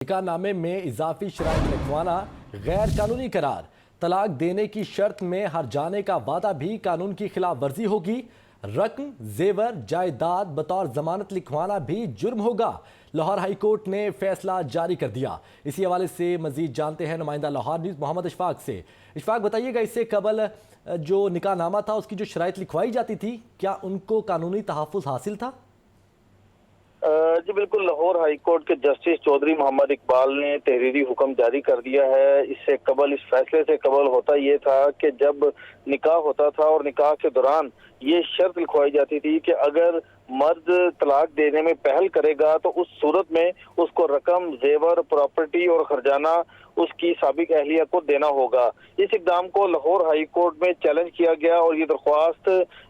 निकाह नामे में इजाफी शराइत लिखवाना गैर कानूनी करार। तलाक देने की शर्त में हर जाने का वादा भी कानून की खिलाफ वर्जी होगी। रकम, जेवर, जायदाद बतौर जमानत लिखवाना भी जुर्म होगा। लाहौर हाई कोर्ट ने फैसला जारी कर दिया। इसी हवाले से मजीद जानते हैं नुमाइंदा लाहौर न्यूज़ मोहम्मद इशफाक से। इशफाक, बताइएगा, इससे कबल जो निकाह नामा था उसकी जो शराइत लिखवाई जाती थी, क्या उनको कानूनी तहफ़्फ़ुज़ हासिल था? जी बिल्कुल, लाहौर हाई कोर्ट के जस्टिस चौधरी मोहम्मद इकबाल ने तहरीरी हुक्म जारी कर दिया है। इससे कबल, इस फैसले से कबल होता ये था कि जब निकाह होता था और निकाह के दौरान ये शर्त लिखवाई जाती थी कि अगर मर्द तलाक देने में पहल करेगा तो उस सूरत में उसको रकम, जेवर, प्रॉपर्टी और खर्जाना उसकी साबिक अहलिया को देना होगा। इस इकदाम को लाहौर हाई कोर्ट में चैलेंज किया गया और ये दरख्वास्त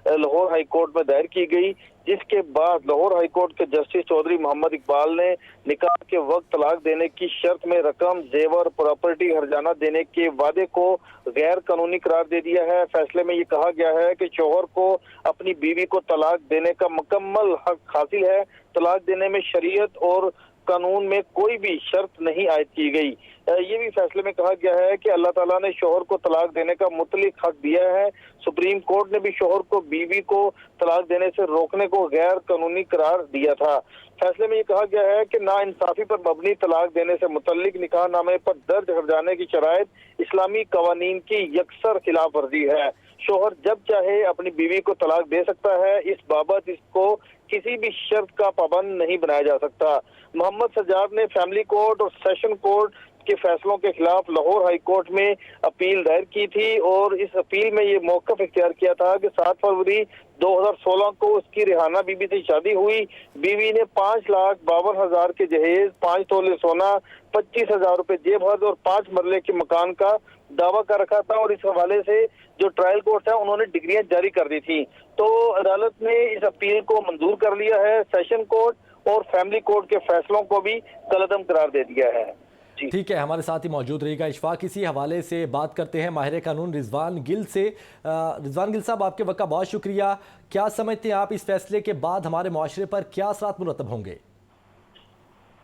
लाहौर हाई कोर्ट में दायर की गई, जिसके बाद लाहौर हाई कोर्ट के जस्टिस चौधरी मोहम्मद इकबाल ने निकाह के वक्त तलाक देने की शर्त में रकम, जेवर, प्रॉपर्टी, हर्जाना देने के वादे को गैर कानूनी करार दे दिया है। फैसले में ये कहा गया है कि शौहर को अपनी बीवी को तलाक देने का मुकम्मल हक हासिल है। तलाक देने में शरीयत और कानून में कोई भी शर्त नहीं आयद की गई। ये भी फैसले में कहा गया है कि अल्लाह ताला ने शौहर को तलाक देने का मुतलक हक दिया है। सुप्रीम कोर्ट ने भी शौहर को बीवी को तलाक देने से रोकने को गैर कानूनी करार दिया था। फैसले में ये कहा गया है कि नाइंसाफी पर मबनी तलाक देने से मुतल्लिक निकाह नामे पर दर्ज हो जाने की शराइत इस्लामी कवानीन की यकसर खिलाफ वर्जी है। शौहर जब चाहे अपनी बीवी को तलाक दे सकता है। इस बाबत इसको किसी भी शर्त का पाबंद नहीं बनाया जा सकता। मोहम्मद सज्जाद ने फैमिली कोर्ट और सेशन कोर्ट के फैसलों के खिलाफ लाहौर हाई कोर्ट में अपील दायर की थी और इस अपील में ये मौक़िफ़ इख्तियार किया था कि 7 फरवरी 2016 को उसकी रिहाना बीबी से शादी हुई। बीवी ने 5,52,000 के जहेज, 5 तोले सोना, 25,000 रुपए जेब हर्ज और 5 मरले के मकान का दावा कर रखा था और इस हवाले से जो ट्रायल कोर्ट है उन्होंने डिग्रियां जारी कर दी थी। तो अदालत ने इस अपील को मंजूर कर लिया है। सेशन कोर्ट और फैमिली कोर्ट के फैसलों को भी कलअदम करार दे दिया है। ठीक है, हमारे साथ ही मौजूद रहेगा इशफाक। इसी हवाले से बात करते हैं माहिर कानून रिजवान गिल से। रिजवान गिल साहब, आपके वक्त का बहुत शुक्रिया। क्या समझते हैं आप, इस फैसले के बाद हमारे मुआशरे पर क्या असरात मुरतब होंगे?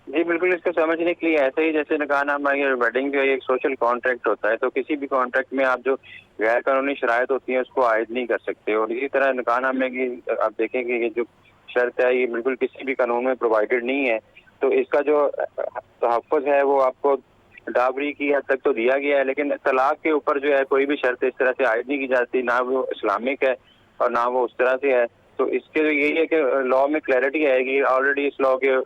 जी बिल्कुल, इसको समझने के लिए ऐसे ही जैसे निकाहनामा या वेडिंग जो एक सोशल कॉन्ट्रैक्ट होता है, तो किसी भी कॉन्ट्रैक्ट में आप जो गैर कानूनी शराइत होती हैं उसको आयद नहीं कर सकते। और इसी तरह निकाहनामे की आप देखेंगे कि जो शर्त है ये बिल्कुल किसी भी कानून में प्रोवाइडेड नहीं है। तो इसका जो तहफ़्फ़ुज़ है वो आपको डावरी की हद तक तो दिया गया है, लेकिन तलाक के ऊपर जो है कोई भी शर्त इस तरह से आयद नहीं की जाती, ना वो इस्लामिक है और ना वो उस तरह से है। तो इसके तो यही है कि लॉ में क्लैरिटी आएगी। ऑलरेडी इस लॉ के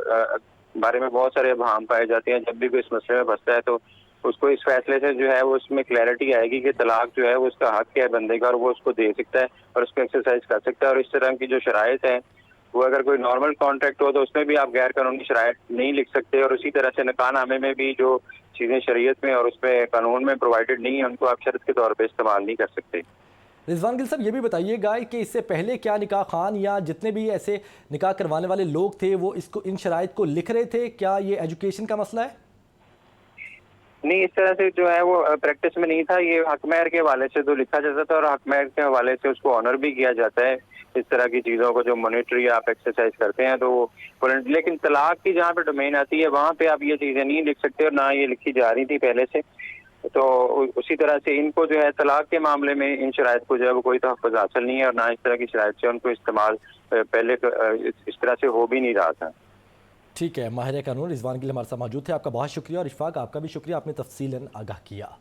बारे में बहुत सारे अबहाम पाए जाते हैं। जब भी कोई इस मसले में फंसता है तो उसको इस फैसले से जो है वो उसमें क्लैरिटी आएगी कि तलाक जो है वो उसका हक है बंदे का और वो उसको दे सकता है और उसको एक्सरसाइज कर सकता है। और इस तरह की जो शराइत है वो अगर कोई नॉर्मल कॉन्ट्रैक्ट हो तो उसमें भी आप गैर कानूनी शराइत नहीं लिख सकते। और उसी तरह से निकाहनामे में भी जो चीज़ें शरीयत में और उसमें कानून में प्रोवाइडेड नहीं है उनको आप शर्त के तौर पर इस्तेमाल नहीं कर सकते। रिजवान गिल साहब, ये भी बताइएगा कि इससे पहले क्या निकाह खान या जितने भी ऐसे निकाह करवाने वाले लोग थे वो इसको, इन शराइत को लिख रहे थे? क्या ये एजुकेशन का मसला है? नहीं, इस तरह से जो है वो प्रैक्टिस में नहीं था। ये हकमैर के हवाले से तो लिखा जाता था और हकमैर के हवाले से उसको ऑनर भी किया जाता है। इस तरह की चीज़ों को जो मॉनिटरी आप एक्सरसाइज करते हैं तो वो, लेकिन तलाक की जहाँ पे डोमेन आती है वहाँ पे आप ये चीज़ें नहीं लिख सकते और ना ये लिखी जा रही थी पहले से। तो उसी तरह से इनको जो है तलाक के मामले में इन शराइत को जो है वो कोई तहफ़्फ़ुज़ हासिल नहीं है और ना इस तरह की शराइत से उनको इस्तेमाल पहले इस तरह से हो भी नहीं रहा था। ठीक है, माहिर कानून रिजवान गिल हमारे साथ मौजूद थे। आपका बहुत शुक्रिया और इशफाक, आपका भी शुक्रिया, आपने तफसीलन आगाह किया।